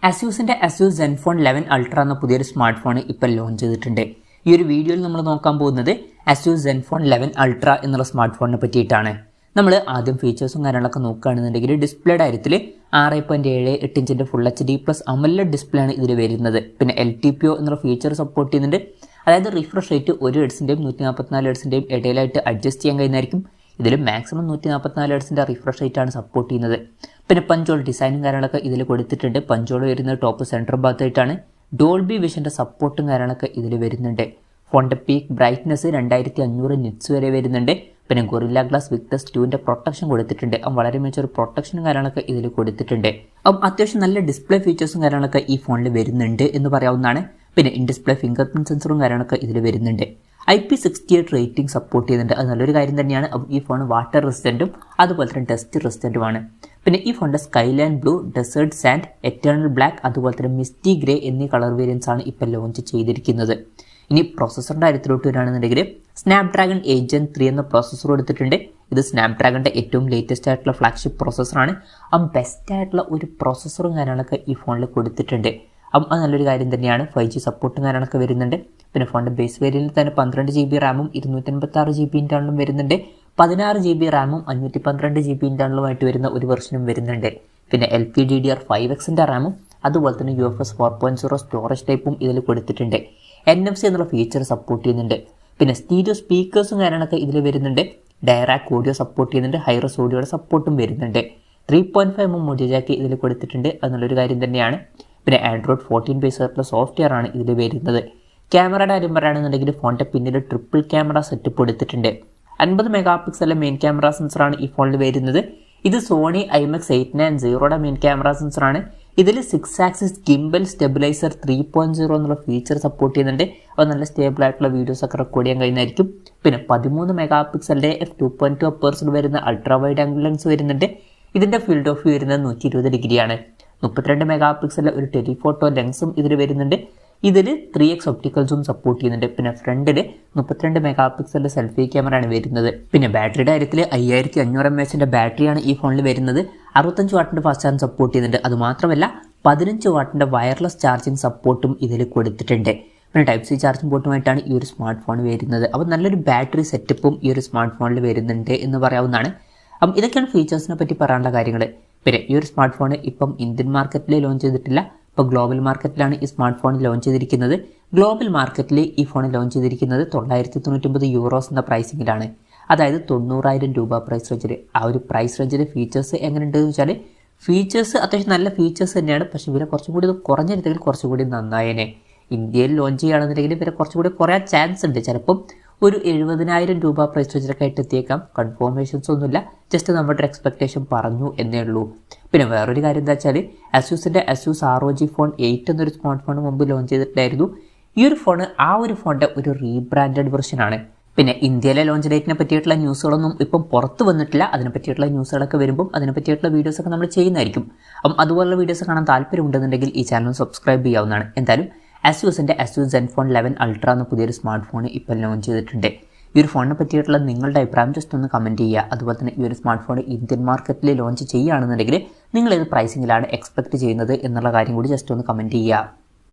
അസ്യൂസിൻ്റെ Asus ZenFone 11 Ultra എന്ന പുതിയൊരു smart phone ഇപ്പോൾ ലോഞ്ച് ചെയ്തിട്ടുണ്ട്. ഈ ഒരു വീഡിയോയിൽ നമ്മൾ നോക്കാൻ പോകുന്നത് അസ്യൂസ് ZenFone 11 Ultra എന്നുള്ള സ്മാർട്ട് ഫോണിനെ പറ്റിയിട്ടാണ്. നമ്മൾ ആദ്യം ഫീച്ചേഴ്സും കാര്യങ്ങളൊക്കെ നോക്കുകയാണെന്നുണ്ടെങ്കിൽ ഡിസ്പ്ലേയുടെ കാര്യത്തിൽ 6.78 ഇഞ്ചിൻ്റെ ഫുൾ HD+ AMOLED ഡിസ്പ്ലേ ആണ് ഇതിൽ വരുന്നത്. പിന്നെ LTPO എന്നുള്ള ഫീച്ചർ സപ്പോർട്ട് ചെയ്യുന്നുണ്ട്. അതായത് റിഫ്രഷ് റേറ്റ് 1 ഹെർട്സിൻ്റെയും 144 ഹെർട്സിൻ്റെയും ഇടയിലായിട്ട് അഡ്ജസ്റ്റ് ചെയ്യാൻ കഴിയുന്നതായിരിക്കും. ഇതിൽ മാക്സിമം 144 ഹെർട്സിൻ്റെ റിഫ്രഷ് റേറ്റ് ആണ് സപ്പോർട്ട് ചെയ്യുന്നത്. പിന്നെ പഞ്ചോൾ ഡിസൈനും കാര്യങ്ങളൊക്കെ ഇതിൽ കൊടുത്തിട്ടുണ്ട്. പഞ്ചോൾ വരുന്നത് ടോപ്പ് സെൻറ്റർ ഭാഗത്തായിട്ടാണ്. ഡോൾബി വിഷൻ്റെ സപ്പോർട്ടും കാര്യങ്ങളൊക്കെ ഇതിൽ വരുന്നുണ്ട്. ഫോണിൻ്റെ പീക്ക് ബ്രൈറ്റ്നസ് 2500 നിറ്റ്സ് വരെ വരുന്നുണ്ട്. പിന്നെ ഗൊറില്ല ഗ്ലാസ് വിക്ടസ് 2ൻ്റെ പ്രൊട്ടക്ഷൻ കൊടുത്തിട്ടുണ്ട്. വളരെ മികച്ചൊരു പ്രൊട്ടക്ഷനും കാര്യങ്ങളൊക്കെ ഇതിൽ കൊടുത്തിട്ടുണ്ട്. അത്യാവശ്യം നല്ല ഡിസ്പ്ലേ ഫീച്ചേഴ്സും കാര്യങ്ങളൊക്കെ ഈ ഫോണിൽ വരുന്നുണ്ട് എന്ന് പറയാവുന്നതാണ്. പിന്നെ ഇൻ ഡിസ്പ്ലേ ഫിംഗർ പ്രിൻറ് സെൻസറും കാര്യങ്ങളൊക്കെ ഇതിൽ വരുന്നുണ്ട്. IP68 റേറ്റിംഗ് സപ്പോർട്ട് ചെയ്യുന്നുണ്ട്. അത് നല്ലൊരു കാര്യം തന്നെയാണ്. ഈ ഫോൺ വാട്ടർ റെസിസ്റ്റൻറ്റും അതുപോലെ തന്നെ ഡസ്റ്റ് റെസിസ്റ്റൻറ്റുമാണ്. പിന്നെ ഈ ഫോണിൻ്റെ skyline blue, desert sand, eternal black അതുപോലെ തന്നെ മിസ്റ്റി ഗ്രേ എന്നീ കളർ വേരിയൻസ് ആണ് ഇപ്പോൾ ലോഞ്ച് ചെയ്തിരിക്കുന്നത്. ഇനി പ്രോസസ്സറിൻ്റെ കാര്യത്തിലോട്ട് വരികയാണെന്നുണ്ടെങ്കിൽ സ്നാപ്ഡ്രാഗൺ 8 Gen 3 എന്ന പ്രോസസ്സർ എടുത്തിട്ടുണ്ട്. ഇത് സ്നാപ്ഡ്രാഗണിൻ്റെ ഏറ്റവും ലേറ്റസ്റ്റ് ആയിട്ടുള്ള ഫ്ലാഗ്ഷിപ്പ് പ്രോസസ്സറാണ്. ബെസ്റ്റ് ആയിട്ടുള്ള ഒരു പ്രോസസ്സറും കാര്യങ്ങളൊക്കെ ഈ ഫോണിൽ കൊടുത്തിട്ടുണ്ട്. അത് നല്ലൊരു കാര്യം തന്നെയാണ്. 5G സപ്പോർട്ടും കാര്യങ്ങളൊക്കെ വരുന്നുണ്ട്. പിന്നെ ഫോണിൻ്റെ ബേസ് വേരിയൻറ്റിൽ തന്നെ 12 GB റാമും 256 GB ഇൻറ്റേർണലും വരുന്നുണ്ട്. 16 GB റാമും 512 GB ഇൻറ്റേർണലുമായിട്ട് വരുന്ന ഒരു വെർഷനും വരുന്നുണ്ട്. പിന്നെ LPDDR5Xൻ്റെ റാമും അതുപോലെ തന്നെ UFS 4.0 സ്റ്റോറേജ് ടൈപ്പും ഇതിൽ കൊടുത്തിട്ടുണ്ട്. NFC എന്നുള്ള ഫീച്ചർ സപ്പോർട്ട് ചെയ്യുന്നുണ്ട്. പിന്നെ സ്റ്റീരിയോ സ്പീക്കേഴ്സും കാര്യങ്ങളൊക്കെ ഇതിൽ വരുന്നുണ്ട്. ഡയറാക്ട് ഓഡിയോ സപ്പോർട്ട് ചെയ്യുന്നുണ്ട്. ഹൈറസ് ഓഡിയോയുടെ സപ്പോർട്ടും വരുന്നുണ്ട്. 3.5mm ഓഡിയോ ജാക്ക് ഇതിൽ കൊടുത്തിട്ടുണ്ട്. അത് നല്ലൊരു കാര്യം തന്നെയാണ്. പിന്നെ Android 14 ബേസ് ആയിട്ടുള്ള സോഫ്റ്റ്വെയർ ആണ് ഇതിൽ വരുന്നത്. ക്യാമറയുടെ കാര്യം പറയുകയാണെന്നുണ്ടെങ്കിൽ ഫോണിൻ്റെ പിന്നിൽ ട്രിപ്പിൾ ക്യാമറ സെറ്റപ്പ് കൊടുത്തിട്ടുണ്ട്. 50 MP മെയിൻ ക്യാമറ സെൻസറാണ് ഈ ഫോണിൽ വരുന്നത്. ഇത് സോണി IMX890യുടെ മെയിൻ ക്യാമറ സെൻസറാണ്. ഇതിൽ 6 ആക്സിസ് ഗിംബൽ സ്റ്റെബിലൈസർ 3.0 എന്നുള്ള ഫീച്ചർ സപ്പോർട്ട് ചെയ്യുന്നുണ്ട്. അപ്പോൾ നല്ല സ്റ്റേബിൾ ആയിട്ടുള്ള വീഡിയോസൊക്കെ റെക്കോർഡ് ചെയ്യാൻ കഴിയുന്നതായിരിക്കും. പിന്നെ 13 MP f2.2 അപ്പേഴ്സിൽ വരുന്ന അൾട്രാ വൈഡ് ആംഗിൾ ലെൻസ് വരുന്നുണ്ട്. ഇതിൻ്റെ ഫീൽഡ് ഓഫ് വ്യൂ വരുന്നത് 120 ഡിഗ്രിയാണ്. 32 MP ഒരു ടെലിഫോട്ടോ ലെൻസും ഇതിൽ വരുന്നുണ്ട്. ഇതിൽ 3x ഒപ്റ്റിക്കൽ സൂം സപ്പോർട്ട് ചെയ്യുന്നുണ്ട്. പിന്നെ ഫ്രണ്ടിൽ 32 MP സെൽഫി ക്യാമറയാണ് വരുന്നത്. പിന്നെ ബാറ്ററിയുടെ കാര്യത്തിൽ 5500 mAh ബാറ്ററിയാണ് ഈ ഫോണിൽ വരുന്നത്. 65 വാട്ടിൻ്റെ ഫാസ്റ്റ് ചാർജ് സപ്പോർട്ട് ചെയ്യുന്നുണ്ട്. അതുമാത്രമല്ല 15 വാട്ടിൻ്റെ വയർലെസ് ചാർജിങ് സപ്പോർട്ടും ഇതിൽ കൊടുത്തിട്ടുണ്ട്. പിന്നെ Type-C ചാർജിങ് പോർട്ടുമായിട്ടാണ് ഈ ഒരു സ്മാർട്ട് ഫോൺ വരുന്നത്. അപ്പോൾ നല്ലൊരു ബാറ്ററി സെറ്റപ്പും ഈ ഒരു സ്മാർട്ട് ഫോണിൽ വരുന്നുണ്ട് എന്ന് പറയാവുന്നതാണ്. ഇതൊക്കെയാണ് ഫീച്ചേഴ്സിനെ പറ്റി പറയാനുള്ള കാര്യങ്ങൾ. പിന്നെ ഈ ഒരു സ്മാർട്ട് ഫോൺ ഇപ്പം ഇന്ത്യൻ മാർക്കറ്റിൽ ലോഞ്ച് ചെയ്തിട്ടില്ല. ഇപ്പോൾ ഗ്ലോബൽ മാർക്കറ്റിലാണ് ഈ സ്മാർട്ട് ഫോൺ ലോഞ്ച് ചെയ്തിരിക്കുന്നത്. ഗ്ലോബൽ മാർക്കറ്റിൽ ഈ ഫോൺ ലോഞ്ച് ചെയ്തിരിക്കുന്നത് €999 എന്ന പ്രൈസിങ്ങിലാണ്. അതായത് 90,000 രൂപ പ്രൈസ് റേഞ്ചിൽ. ആ ഒരു പ്രൈസ് റേഞ്ചിൽ ഫീച്ചേഴ്സ് എങ്ങനെയുണ്ടെന്ന് വെച്ചാൽ ഫീച്ചേഴ്സ് അത്യാവശ്യം നല്ല ഫീച്ചേഴ്സ് തന്നെയാണ്. പക്ഷേ വില കുറച്ചും കൂടി കുറഞ്ഞിരുന്നെങ്കിൽ കുറച്ചും കൂടി നന്നായേനെ. ഇന്ത്യയിൽ ലോഞ്ച് ചെയ്യുകയാണെന്നുണ്ടെങ്കിൽ വില കുറച്ചും കൂടി കുറയാൻ ചാൻസ് ഉണ്ട്. ചിലപ്പം ഒരു 70,000 രൂപ പ്രൈസ് റേഞ്ചിലൊക്കെ ആയിട്ട് എത്തിയേക്കാം. കൺഫേമേഷൻസ് ഒന്നുമില്ല, ജസ്റ്റ് നമ്മുടെ ഒരു എക്സ്പെക്ടേഷൻ പറഞ്ഞു എന്നേ ഉള്ളൂ. പിന്നെ വേറൊരു കാര്യം എന്താ വെച്ചാൽ അസ്യൂസിൻ്റെ അസ്യൂസ് ROG Phone 8 എന്നൊരു സ്മാർട്ട് ഫോൺ മുമ്പ് ലോഞ്ച് ചെയ്തിട്ടുണ്ടായിരുന്നു. ഈ ഒരു ഫോൺ ഒരു ഫോണിൻ്റെ ഒരു റീബ്രാൻഡഡ് വെർഷനാണ്. പിന്നെ ഇന്ത്യയിലെ ലോഞ്ച് ഡേറ്റിനെ പറ്റിയിട്ടുള്ള ന്യൂസുകളൊന്നും ഇപ്പം പുറത്ത് വന്നിട്ടില്ല. അതിനെ പറ്റിയിട്ടുള്ള ന്യൂസുകളൊക്കെ വരുമ്പം അതിനെ പറ്റിയിട്ടുള്ള വീഡിയോസൊക്കെ നമ്മൾ ചെയ്യുന്നതായിരിക്കും. അതുപോലുള്ള വീഡിയോസ് കാണാൻ താല്പര്യമുണ്ടെന്നുണ്ടെങ്കിൽ ഈ ചാനൽ സബ്സ്ക്രൈബ് ചെയ്യാവുന്നതാണ്. എന്തായാലും അസ്യൂസിൻ്റെ അസ്യൂസ് ZenFone 11 Ultra എന്ന പുതിയൊരു സ്മാർട്ട് ഫോൺ ഇപ്പോൾ ലോഞ്ച് ചെയ്തിട്ടുണ്ട്. ഈ ഒരു ഫോണിനെ പറ്റിയിട്ടുള്ള നിങ്ങളുടെ അഭിപ്രായം ജസ്റ്റ് ഒന്ന് കമൻറ്റ് ചെയ്യുക. അതുപോലെ തന്നെ ഈ ഒരു സ്മാർട്ട് ഫോൺ ഇന്ത്യൻ മാർക്കറ്റിൽ ലോഞ്ച് ചെയ്യുകയാണെന്നുണ്ടെങ്കിൽ നിങ്ങൾ ഏത് പ്രൈസിങ്ങിലാണ് എക്സ്പെക്റ്റ് ചെയ്യുന്നത് എന്നുള്ള കാര്യം കൂടി ജസ്റ്റ് ഒന്ന് കമൻറ്റ് ചെയ്യുക.